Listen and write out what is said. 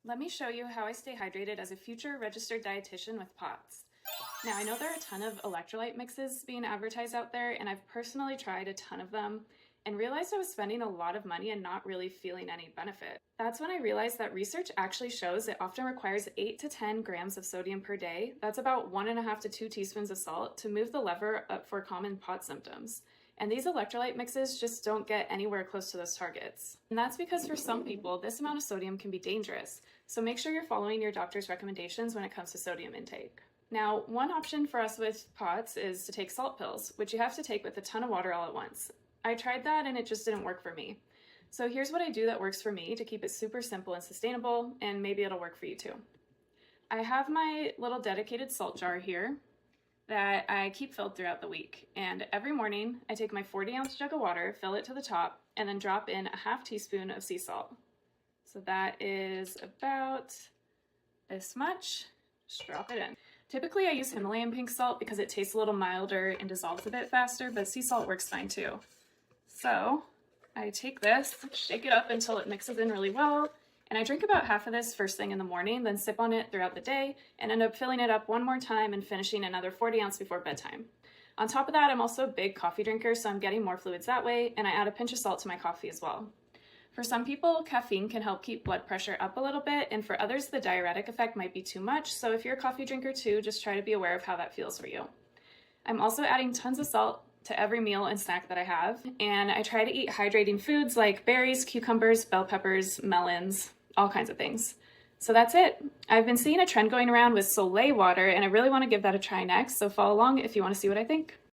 Let me show you how I stay hydrated as a future registered dietitian with POTS. Now, I know there are a ton of electrolyte mixes being advertised out there, and I've personally tried a ton of them and realized I was spending a lot of money and not really feeling any benefit. That's when I realized that research actually shows it often requires 8 to 10 grams of sodium per day. That's about 1.5 to 2 teaspoons of salt to move the lever up for common POTS symptoms. And these electrolyte mixes just don't get anywhere close to those targets. And that's because for some people, this amount of sodium can be dangerous. So make sure you're following your doctor's recommendations when it comes to sodium intake. Now, one option for us with POTS is to take salt pills, which you have to take with a ton of water all at once. I tried that and it just didn't work for me. So here's what I do that works for me to keep it super simple and sustainable, and maybe it'll work for you too. I have my little dedicated salt jar here that I keep filled throughout the week. And every morning I take my 40-ounce jug of water, fill it to the top, and then drop in a half teaspoon of sea salt. So that is about this much. Just drop it in. Typically I use Himalayan pink salt because it tastes a little milder and dissolves a bit faster, but sea salt works fine too. So I take this, shake it up until it mixes in really well, and I drink about half of this first thing in the morning, then sip on it throughout the day, and end up filling it up one more time and finishing another 40 ounce before bedtime. On top of that, I'm also a big coffee drinker, so I'm getting more fluids that way, and I add a pinch of salt to my coffee as well. For some people, caffeine can help keep blood pressure up a little bit, and for others, the diuretic effect might be too much, so if you're a coffee drinker too, just try to be aware of how that feels for you. I'm also adding tons of salt to every meal and snack that I have, and I try to eat hydrating foods like berries, cucumbers, bell peppers, melons, all kinds of things. So that's it. I've been seeing a trend going around with solé water, and I really want to give that a try next, so follow along if you want to see what I think.